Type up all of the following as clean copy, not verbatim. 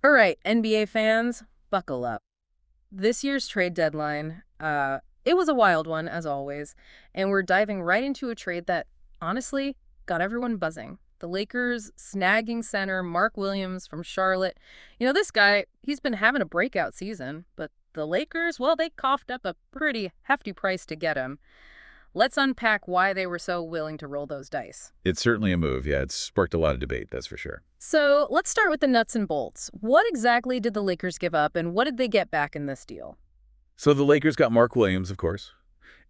All right, NBA fans, buckle up. This year's trade deadline, it was a wild one, as always, and we're diving right into a trade that, honestly, got everyone buzzing. The Lakers snagging center Mark Williams from Charlotte. This guy, he's been having a breakout season, but the Lakers, well, they coughed up a pretty hefty price to get him. Let's unpack why they were so willing to roll those dice. It's certainly a move. Yeah, it's sparked a lot of debate, that's for sure. So let's start with the nuts and bolts. What exactly did the Lakers give up, and what did they get back in this deal? So the Lakers got Mark Williams, of course,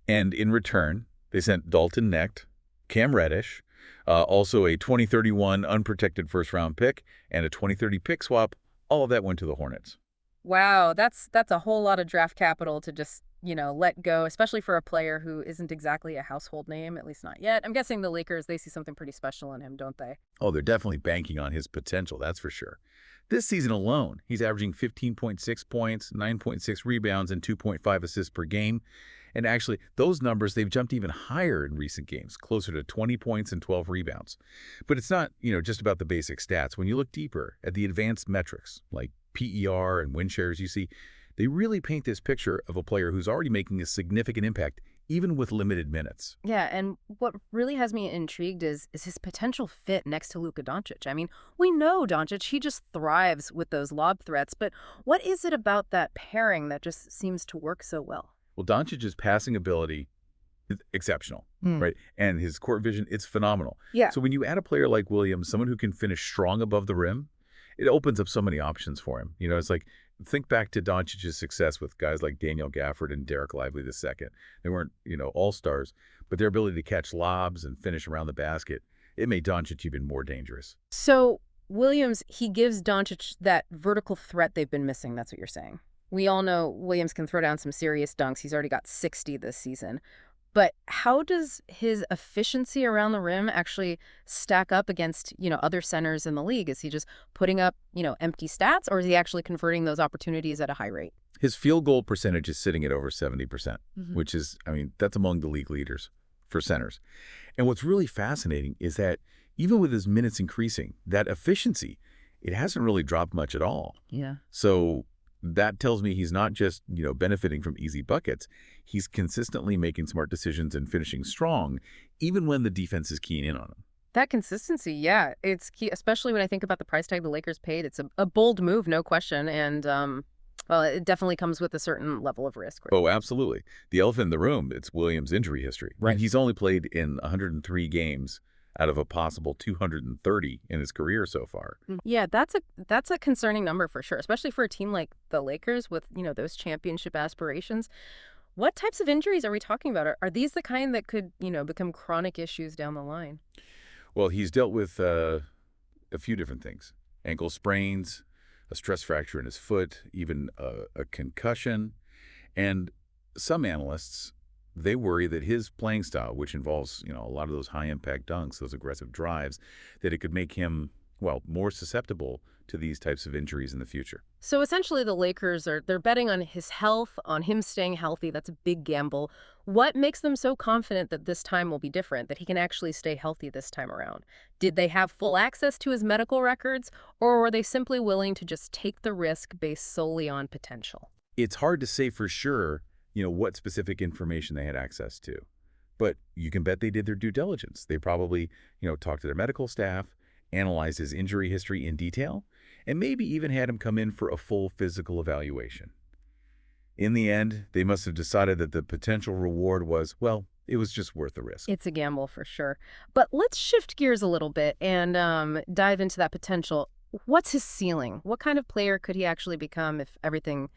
and in return, they sent Dalton Knecht, Cam Reddish, also a 2031 unprotected first-round pick, and a 2030 pick swap. All of that went to the Hornets. Wow, that's a whole lot of draft capital to just, let go, especially for a player who isn't exactly a household name, at least not yet. I'm guessing the Lakers, they see something pretty special in him, don't they? Oh, they're definitely banking on his potential, that's for sure. This season alone, he's averaging 15.6 points, 9.6 rebounds, and 2.5 assists per game. And actually, those numbers, they've jumped even higher in recent games, closer to 20 points and 12 rebounds. But it's not, just about the basic stats. When you look deeper at the advanced metrics, like PER and win shares, you see, they really paint this picture of a player who's already making a significant impact, even with limited minutes. Yeah, and what really has me intrigued is his potential fit next to Luka Dončić. I mean, we know Dončić, he just thrives with those lob threats, but what is it about that pairing that just seems to work so well? Well, Doncic's passing ability is exceptional, right? And his court vision, it's phenomenal. Yeah. So when you add a player like Williams, someone who can finish strong above the rim, it opens up so many options for him. It's like, think back to Doncic's success with guys like Daniel Gafford and Derek Lively II. They weren't, all-stars, but their ability to catch lobs and finish around the basket, it made Dončić even more dangerous. So Williams, he gives Dončić that vertical threat they've been missing. That's what you're saying. We all know Williams can throw down some serious dunks. He's already got 60 this season. But how does his efficiency around the rim actually stack up against, other centers in the league? Is he just putting up, empty stats, or is he actually converting those opportunities at a high rate? His field goal percentage is sitting at over 70%, which is, that's among the league leaders for centers. And what's really fascinating is that even with his minutes increasing, that efficiency, it hasn't really dropped much at all. Yeah. So that tells me he's not just, benefiting from easy buckets. He's consistently making smart decisions and finishing strong, even when the defense is keying in on him. That consistency, yeah, it's key, especially when I think about the price tag the Lakers paid. It's a bold move, no question. And, well, it definitely comes with a certain level of risk. Right? Oh, absolutely. The elephant in the room, it's Williams' injury history. Right. He's only played in 103 games out of a possible 230 in his career so far. Yeah, that's a concerning number for sure, especially for a team like the Lakers with, those championship aspirations. What types of injuries are we talking about? Are these the kind that could, become chronic issues down the line? Well, he's dealt with a few different things. Ankle sprains, a stress fracture in his foot, even a concussion. And some analysts, they worry that his playing style, which involves, a lot of those high-impact dunks, those aggressive drives, that it could make him, well, more susceptible to these types of injuries in the future. So essentially the Lakers they're betting on his health, on him staying healthy. That's a big gamble. What makes them so confident that this time will be different, that he can actually stay healthy this time around? Did they have full access to his medical records, or were they simply willing to just take the risk based solely on potential? It's hard to say for sure, what specific information they had access to. But you can bet they did their due diligence. They probably, talked to their medical staff, analyzed his injury history in detail, and maybe even had him come in for a full physical evaluation. In the end, they must have decided that the potential reward was, well, it was just worth the risk. It's a gamble for sure. But let's shift gears a little bit and dive into that potential. What's his ceiling? What kind of player could he actually become if everything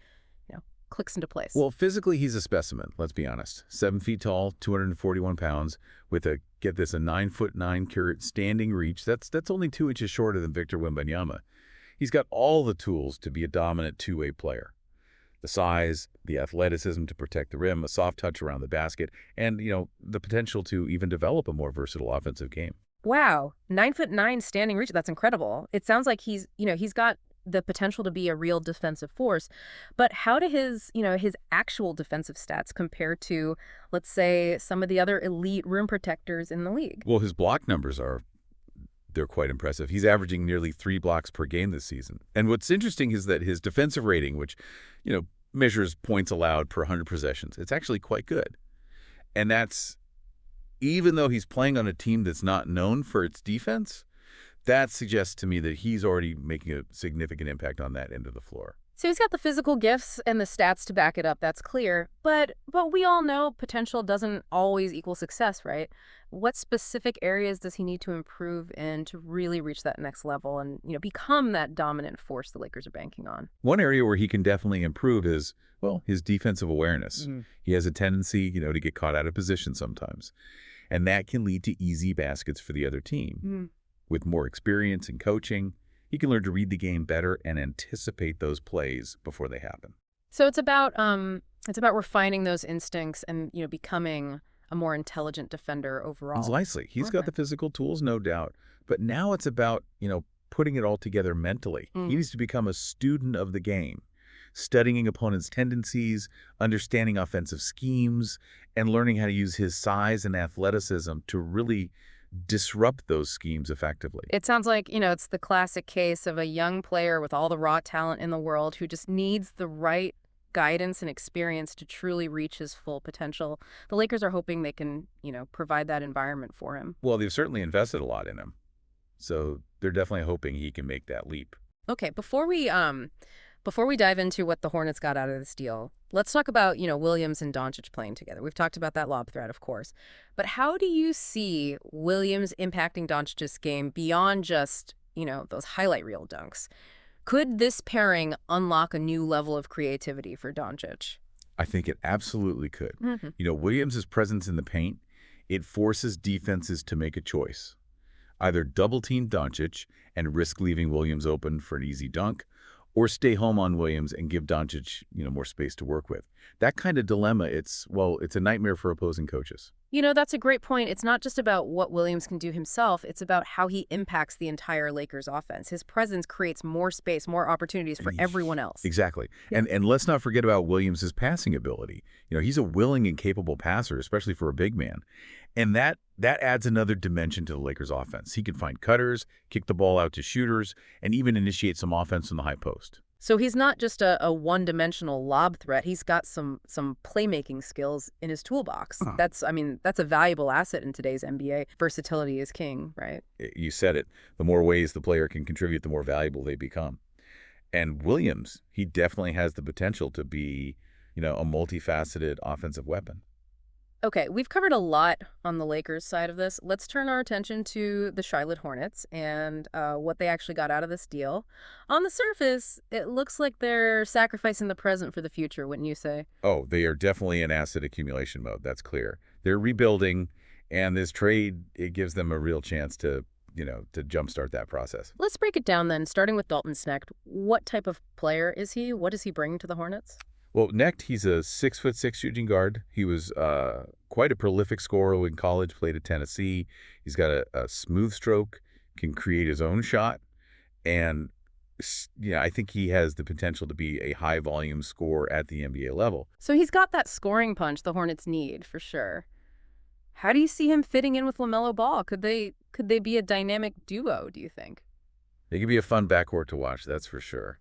clicks into place? Well, physically, he's a specimen, let's be honest. 7 feet tall, 241 pounds, with a 9'9" standing reach. That's only 2 inches shorter than Victor Wembanyama. He's got all the tools to be a dominant two-way player. The size, the athleticism to protect the rim, a soft touch around the basket, and, the potential to even develop a more versatile offensive game. Wow, 9'9" standing reach. That's incredible. It sounds like he's got the potential to be a real defensive force. But how do his actual defensive stats compare to, let's say, some of the other elite rim protectors in the league? Well, his block numbers are They're quite impressive. He's averaging nearly 3 blocks per game this season. And what's interesting is that his defensive rating, which, measures points allowed per 100 possessions, it's actually quite good. And that's, even though he's playing on a team that's not known for its defense, that suggests to me that he's already making a significant impact on that end of the floor. So he's got the physical gifts and the stats to back it up, that's clear. But we all know potential doesn't always equal success, right? What specific areas does he need to improve in to really reach that next level and, become that dominant force the Lakers are banking on? One area where he can definitely improve is, his defensive awareness. He has a tendency, to get caught out of position sometimes. And that can lead to easy baskets for the other team. With more experience and coaching, he can learn to read the game better and anticipate those plays before they happen. So it's about refining those instincts and, becoming a more intelligent defender overall. Precisely. He's got the physical tools, no doubt. But now it's about, putting it all together mentally. He needs to become a student of the game, studying opponents' tendencies, understanding offensive schemes, and learning how to use his size and athleticism to really disrupt those schemes effectively. It sounds like, it's the classic case of a young player with all the raw talent in the world who just needs the right guidance and experience to truly reach his full potential. The Lakers are hoping they can, provide that environment for him. Well, they've certainly invested a lot in him. So they're definitely hoping he can make that leap. Okay, before we dive into what the Hornets got out of this deal, let's talk about, Williams and Dončić playing together. We've talked about that lob threat, of course. But how do you see Williams impacting Dončić's game beyond just, those highlight reel dunks? Could this pairing unlock a new level of creativity for Dončić? I think it absolutely could. Williams' presence in the paint, it forces defenses to make a choice. Either double-team Dončić and risk leaving Williams open for an easy dunk, or stay home on Williams and give Dončić, more space to work with. That kind of dilemma, it's a nightmare for opposing coaches. That's a great point. It's not just about what Williams can do himself. It's about how he impacts the entire Lakers offense. His presence creates more space, more opportunities for everyone else. Exactly. Yeah. And let's not forget about Williams' passing ability. He's a willing and capable passer, especially for a big man. And that adds another dimension to the Lakers offense. He can find cutters, kick the ball out to shooters, and even initiate some offense from the high post. So he's not just a one-dimensional lob threat. He's got some playmaking skills in his toolbox. That's a valuable asset in today's NBA. Versatility is king, right? You said it. The more ways the player can contribute, the more valuable they become. And Williams, he definitely has the potential to be, a multifaceted offensive weapon. Okay, we've covered a lot on the Lakers side of this. Let's turn our attention to the Charlotte Hornets and what they actually got out of this deal. On the surface, it looks like they're sacrificing the present for the future, wouldn't you say? Oh, they are definitely in asset accumulation mode. That's clear. They're rebuilding, and this trade, it gives them a real chance to jumpstart that process. Let's break it down then, starting with Dalton Knecht. What type of player is he? What does he bring to the Hornets? Well, Knecht, he's a 6'6" shooting guard. He was quite a prolific scorer in college, played at Tennessee. He's got a smooth stroke, can create his own shot. And, I think he has the potential to be a high-volume scorer at the NBA level. So he's got that scoring punch the Hornets need, for sure. How do you see him fitting in with LaMelo Ball? Could they be a dynamic duo, do you think? They could be a fun backcourt to watch, that's for sure.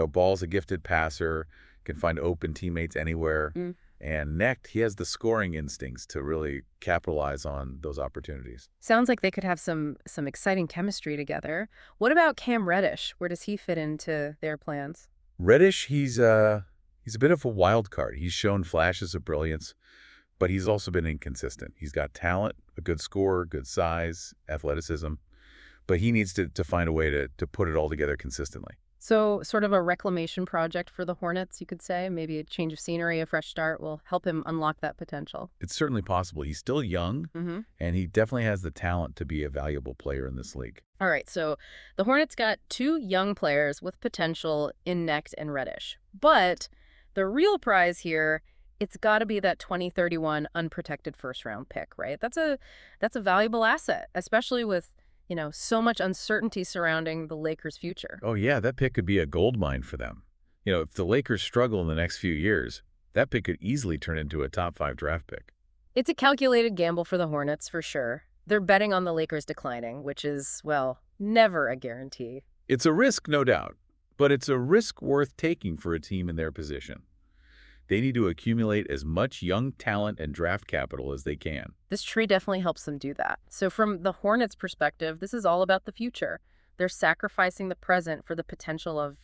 Ball's a gifted passer, can find open teammates anywhere. And Knecht, he has the scoring instincts to really capitalize on those opportunities. Sounds like they could have some exciting chemistry together. What about Cam Reddish? Where does he fit into their plans? Reddish, he's a bit of a wild card. He's shown flashes of brilliance, but he's also been inconsistent. He's got talent, a good scorer, good size, athleticism, but he needs to find a way to put it all together consistently. So sort of a reclamation project for the Hornets, you could say. Maybe a change of scenery, a fresh start will help him unlock that potential. It's certainly possible. He's still young, and he definitely has the talent to be a valuable player in this league. All right, so the Hornets got two young players with potential in Knecht and Reddish. But the real prize here, it's got to be that 2031 unprotected first-round pick, right? That's a valuable asset, especially with so much uncertainty surrounding the Lakers' future. Oh, yeah, that pick could be a gold mine for them. If the Lakers struggle in the next few years, that pick could easily turn into a top 5 draft pick. It's a calculated gamble for the Hornets, for sure. They're betting on the Lakers declining, which is, well, never a guarantee. It's a risk, no doubt, but it's a risk worth taking for a team in their position. They need to accumulate as much young talent and draft capital as they can. This trade definitely helps them do that. So from the Hornets' perspective, this is all about the future. They're sacrificing the present for the potential of,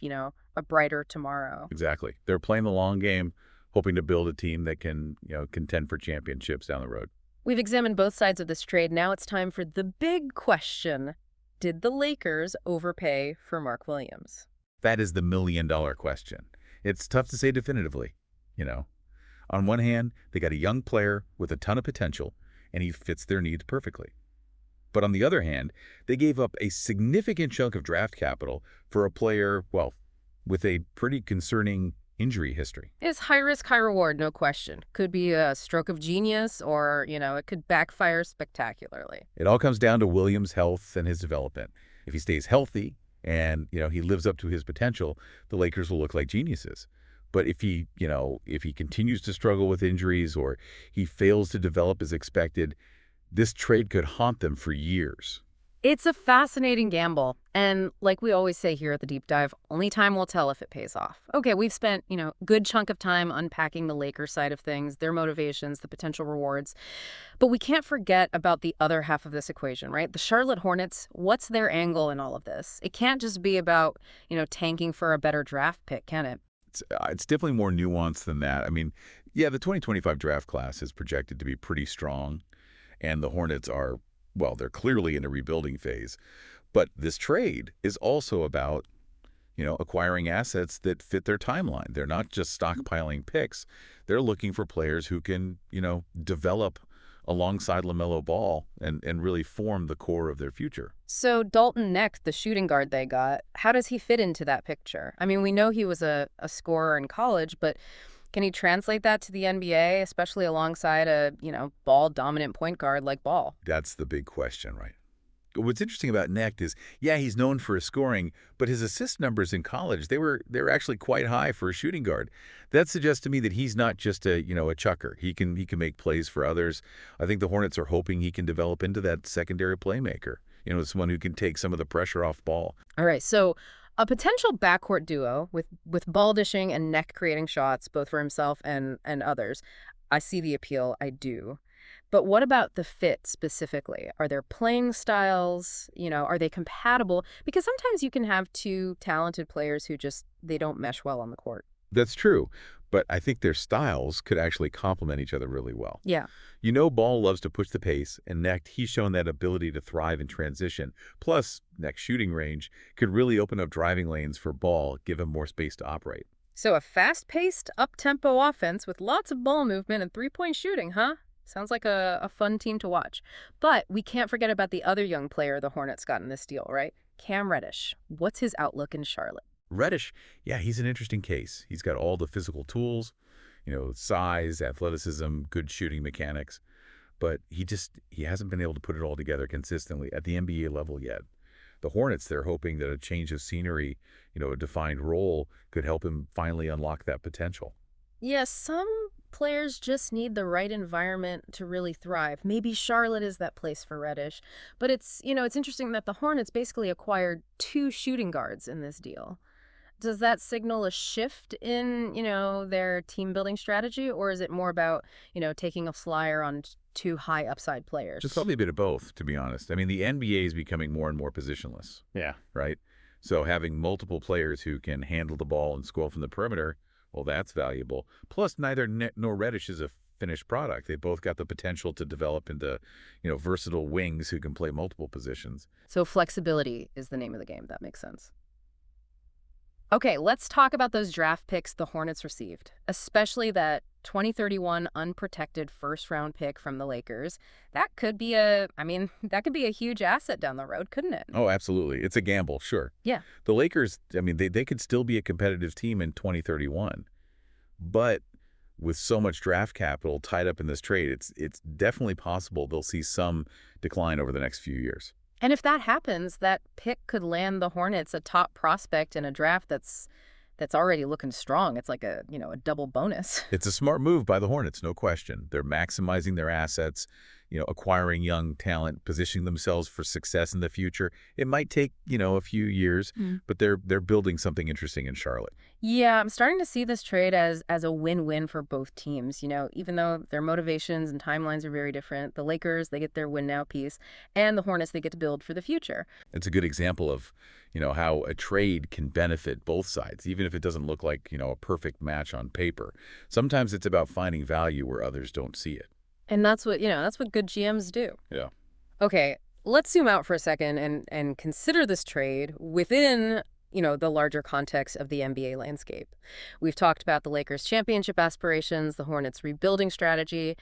a brighter tomorrow. Exactly. They're playing the long game, hoping to build a team that can, contend for championships down the road. We've examined both sides of this trade. Now it's time for the big question. Did the Lakers overpay for Mark Williams? That is the million-dollar question. It's tough to say definitively. On one hand, they got a young player with a ton of potential, and he fits their needs perfectly. But on the other hand, they gave up a significant chunk of draft capital for a player, well, with a pretty concerning injury history. It's high risk, high reward, no question. Could be a stroke of genius or, it could backfire spectacularly. It all comes down to Williams' health and his development. If he stays healthy and, he lives up to his potential, the Lakers will look like geniuses. But if he continues to struggle with injuries or he fails to develop as expected, this trade could haunt them for years. It's a fascinating gamble. And like we always say here at the Deep Dive, only time will tell if it pays off. Okay, we've spent, a good chunk of time unpacking the Lakers side of things, their motivations, the potential rewards. But we can't forget about the other half of this equation, right? The Charlotte Hornets, what's their angle in all of this? It can't just be about, tanking for a better draft pick, can it? It's definitely more nuanced than that. I mean, yeah, the 2025 draft class is projected to be pretty strong, and the Hornets are, well, they're clearly in a rebuilding phase. But this trade is also about, acquiring assets that fit their timeline. They're not just stockpiling picks. They're looking for players who can, develop alongside LaMelo Ball and really form the core of their future. So Dalton Knecht, the shooting guard they got, how does he fit into that picture? I mean, we know he was a scorer in college, but can he translate that to the NBA, especially alongside a, ball-dominant point guard like Ball? That's the big question, right? What's interesting about Knecht is, yeah, he's known for his scoring, but his assist numbers in college, they were actually quite high for a shooting guard. That suggests to me that he's not just a chucker. He can make plays for others. I think the Hornets are hoping he can develop into that secondary playmaker, someone who can take some of the pressure off Ball. All right, so a potential backcourt duo with Ball dishing and Knecht creating shots, both for himself and others. I see the appeal, I do. But what about the fit specifically? Are there playing styles? Are they compatible? Because sometimes you can have two talented players who they don't mesh well on the court. That's true, but I think their styles could actually complement each other really well. Yeah. Ball loves to push the pace, and Knecht, he's shown that ability to thrive in transition. Plus, Knecht's shooting range could really open up driving lanes for Ball, give him more space to operate. So a fast-paced, up-tempo offense with lots of ball movement and three-point shooting, huh? Sounds like a fun team to watch. But we can't forget about the other young player the Hornets got in this deal, right? Cam Reddish. What's his outlook in Charlotte? Reddish, yeah, he's an interesting case. He's got all the physical tools, size, athleticism, good shooting mechanics. But he hasn't been able to put it all together consistently at the NBA level yet. The Hornets, they're hoping that a change of scenery, a defined role could help him finally unlock that potential. Yeah, some players just need the right environment to really thrive. Maybe Charlotte is that place for Reddish. But it's interesting that the Hornets basically acquired two shooting guards in this deal. Does that signal a shift in, their team building strategy, or is it more about, taking a flyer on two high upside players? It's probably a bit of both, to be honest. I mean, the NBA is becoming more and more positionless. Yeah. Right? So having multiple players who can handle the ball and score from the perimeter, well, that's valuable. Plus, neither Knecht nor Reddish is a finished product. They both got the potential to develop into, versatile wings who can play multiple positions. So flexibility is the name of the game. That makes sense. Okay, let's talk about those draft picks the Hornets received, especially that 2031 unprotected first-round pick from the Lakers. That could be a huge asset down the road, couldn't it? Oh, absolutely. It's a gamble, sure. Yeah. The Lakers, they could still be a competitive team in 2031. But with so much draft capital tied up in this trade, it's definitely possible they'll see some decline over the next few years. And if that happens, that pick could land the Hornets a top prospect in a draft that's already looking strong. It's like a double bonus. It's a smart move by the Hornets, no question. They're maximizing their assets, acquiring young talent, positioning themselves for success in the future. It might take, a few years, but they're building something interesting in Charlotte. Yeah, I'm starting to see this trade as a win-win for both teams. Even though their motivations and timelines are very different, the Lakers, they get their win now piece, and the Hornets, they get to build for the future. It's a good example of, how a trade can benefit both sides, even if it doesn't look like, a perfect match on paper. Sometimes it's about finding value where others don't see it. And that's what good GMs do. Yeah. Okay, let's zoom out for a second and consider this trade within the larger context of the NBA landscape. We've talked about the Lakers' championship aspirations, the Hornets' rebuilding strategy.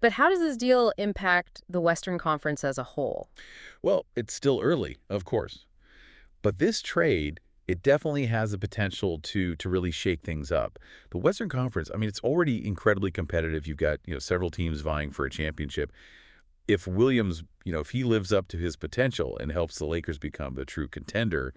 But how does this deal impact the Western Conference as a whole? Well, it's still early, of course. But this trade, it definitely has the potential to really shake things up. The Western Conference, it's already incredibly competitive. You've got, several teams vying for a championship. If Williams, if he lives up to his potential and helps the Lakers become the true contender,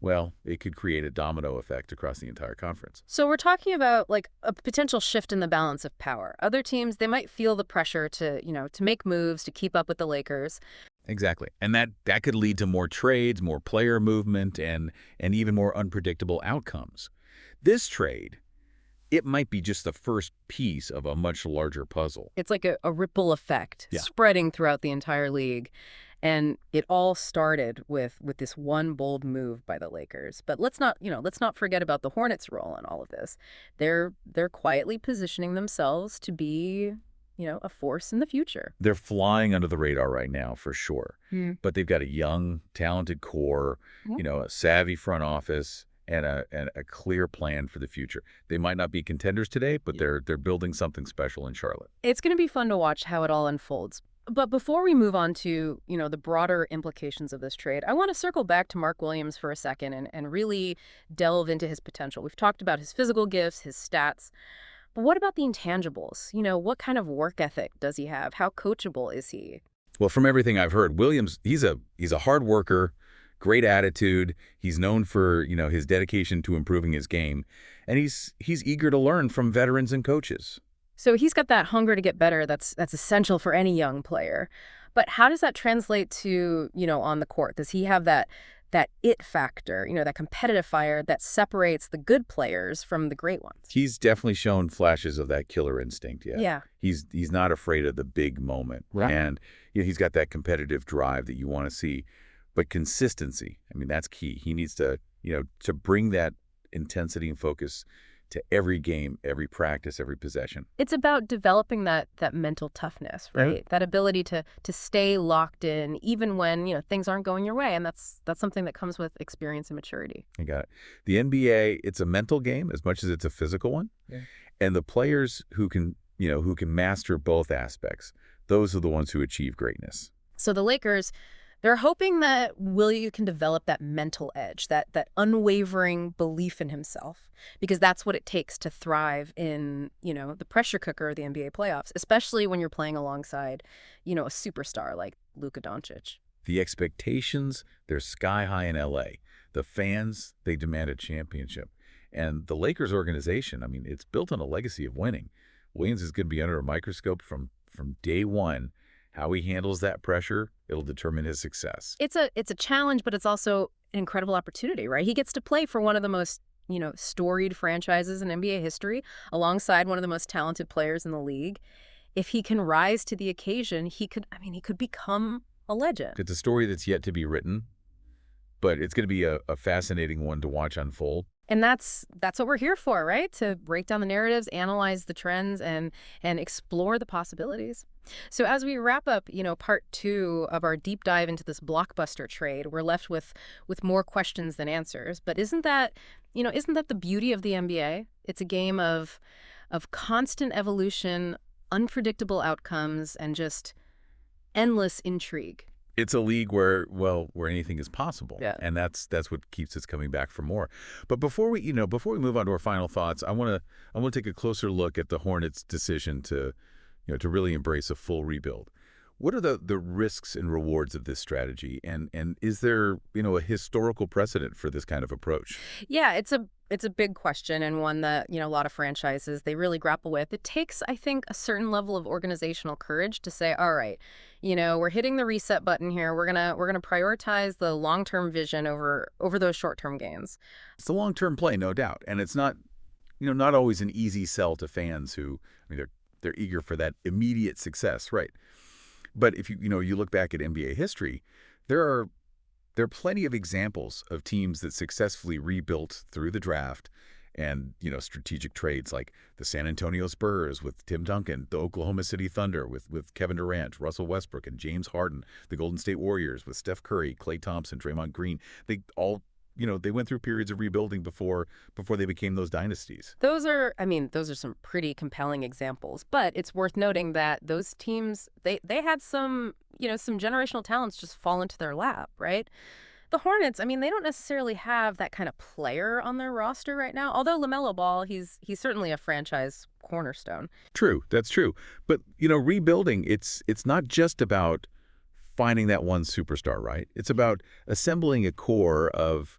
well, it could create a domino effect across the entire conference. So we're talking about like a potential shift in the balance of power. Other teams, they might feel the pressure to make moves to keep up with the Lakers. Exactly. And that could lead to more trades, more player movement, and even more unpredictable outcomes. This trade, it might be just the first piece of a much larger puzzle. It's like a ripple effect spreading throughout the entire league. And it all started with this one bold move by the Lakers. But let's not forget about the Hornets' role in all of this. They're quietly positioning themselves to be, a force in the future. They're flying under the radar right now, for sure. But they've got a young, talented core, a savvy front office, and a clear plan for the future. They might not be contenders today, but they're building something special in Charlotte. It's going to be fun to watch how it all unfolds. But before we move on to, the broader implications of this trade, I want to circle back to Mark Williams for a second and really delve into his potential. We've talked about his physical gifts, his stats. But what about the intangibles? What kind of work ethic does he have? How coachable is he? Well, from everything I've heard, Williams, he's a hard worker, great attitude. He's known for, his dedication to improving his game. And he's eager to learn from veterans and coaches. So he's got that hunger to get better that's essential for any young player. But how does that translate to, on the court? Does he have that it factor, that competitive fire that separates the good players from the great ones? He's definitely shown flashes of that killer instinct, Yeah. He's not afraid of the big moment. Right. And he's got that competitive drive that you want to see. But consistency, that's key. He needs to, to bring that intensity and focus to every game, every practice, every possession. It's about developing that mental toughness, right? That ability to stay locked in even when, things aren't going your way. And that's something that comes with experience and maturity. You got it. The NBA, it's a mental game as much as it's a physical one. Yeah. And the players who can master both aspects, those are the ones who achieve greatness. So the Lakers, they're hoping that Willie can develop that mental edge, that unwavering belief in himself, because that's what it takes to thrive in, the pressure cooker of the NBA playoffs, especially when you're playing alongside, a superstar like Luka Dončić. The expectations, they're sky high in LA. The fans, they demand a championship. And the Lakers organization, it's built on a legacy of winning. Williams is going to be under a microscope from day one. How he handles that pressure, it'll determine his success. It's a challenge, but it's also an incredible opportunity, right? He gets to play for one of the most, storied franchises in NBA history alongside one of the most talented players in the league. If he can rise to the occasion, he could become a legend. It's a story that's yet to be written, but it's going to be a fascinating one to watch unfold. And that's what we're here for, right? To break down the narratives, analyze the trends, and explore the possibilities. So as we wrap up, part 2 of our deep dive into this blockbuster trade, we're left with more questions than answers. But isn't that the beauty of the NBA? It's a game of constant evolution, unpredictable outcomes, and just endless intrigue. It's a league where anything is possible. Yeah. And that's what keeps us coming back for more. But before we move on to our final thoughts, I want to take a closer look at the Hornets' decision to really embrace a full rebuild. What are the risks and rewards of this strategy? And is there, a historical precedent for this kind of approach? Yeah, it's a big question, and one that, a lot of franchises they really grapple with. It takes, I think, a certain level of organizational courage to say, all right, we're hitting the reset button here. We're gonna prioritize the long-term vision over those short-term gains. It's a long-term play, no doubt. And it's not, not always an easy sell to fans who, they're eager for that immediate success, right? But if you look back at NBA history, there are plenty of examples of teams that successfully rebuilt through the draft and, strategic trades like the San Antonio Spurs with Tim Duncan, the Oklahoma City Thunder with Kevin Durant, Russell Westbrook, and James Harden, the Golden State Warriors with Steph Curry, Klay Thompson, Draymond Green. They all, they went through periods of rebuilding before they became those dynasties. Those are some pretty compelling examples, but it's worth noting that those teams, they had some generational talents just fall into their lap, right? The Hornets, they don't necessarily have that kind of player on their roster right now, although LaMelo Ball, he's certainly a franchise cornerstone. True, that's true. But, rebuilding, it's not just about finding that one superstar, right? It's about assembling a core of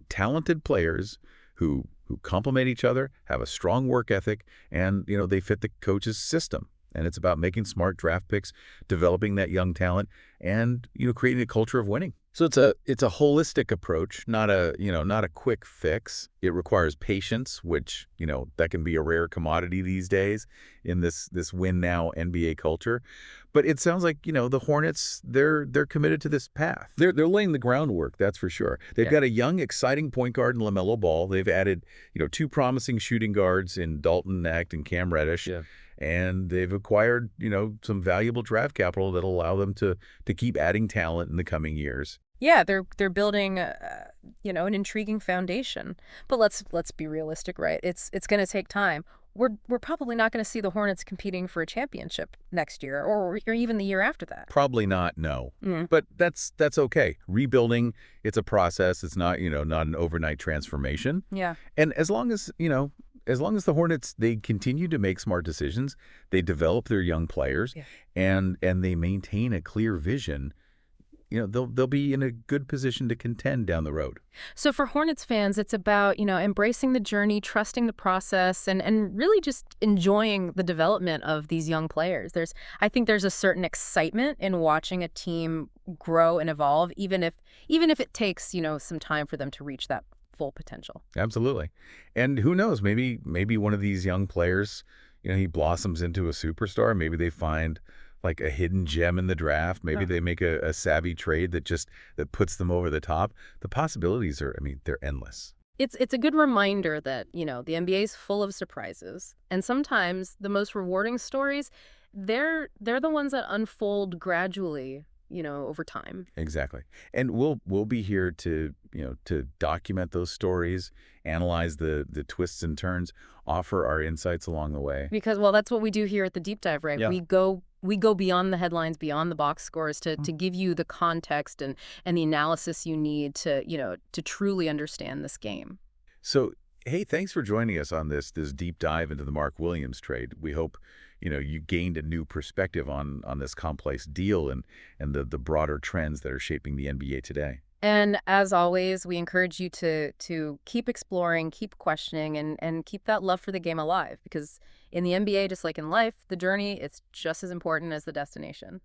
talented players who complement each other, have a strong work ethic, and, they fit the coach's system. And it's about making smart draft picks, developing that young talent, and, creating a culture of winning. So it's a holistic approach, not a quick fix. It requires patience, which, that can be a rare commodity these days in this win now NBA culture. But it sounds like, the Hornets, they're committed to this path. They're laying the groundwork, that's for sure. They've got a young, exciting point guard in LaMelo Ball. They've added, two promising shooting guards in Dalton Knecht and Cam Reddish. Yeah. And they've acquired, some valuable draft capital that'll allow them to keep adding talent in the coming years. Yeah, they're building, an intriguing foundation. But let's be realistic, right? It's going to take time. We're probably not going to see the Hornets competing for a championship next year or even the year after that. Probably not, no. But that's okay. Rebuilding, it's a process. It's not, not an overnight transformation. Yeah. And as long as the Hornets, they continue to make smart decisions, they develop their young players, and they maintain a clear vision, they'll be in a good position to contend down the road. So for Hornets fans, it's about, embracing the journey, trusting the process, and really just enjoying the development of these young players. I think there's a certain excitement in watching a team grow and evolve, even if it takes, some time for them to reach that full potential. Absolutely. And who knows, maybe one of these young players, he blossoms into a superstar. Maybe they find like a hidden gem in the draft. Maybe they make a savvy trade that puts them over the top. The possibilities are, they're endless. It's a good reminder that, the NBA is full of surprises. And sometimes the most rewarding stories, they're the ones that unfold gradually, over time. Exactly. And we'll be here to document those stories, analyze the twists and turns, offer our insights along the way. Because, well, that's what we do here at the Deep Dive, right? Yeah. We go beyond the headlines, beyond the box scores to give you the context and the analysis you need to truly understand this game. So, hey, thanks for joining us on this deep dive into the Mark Williams trade. We hope you gained a new perspective on this complex deal and the broader trends that are shaping the NBA today. And as always, we encourage you to keep exploring, keep questioning, and keep that love for the game alive. Because in the NBA, just like in life, the journey is just as important as the destination.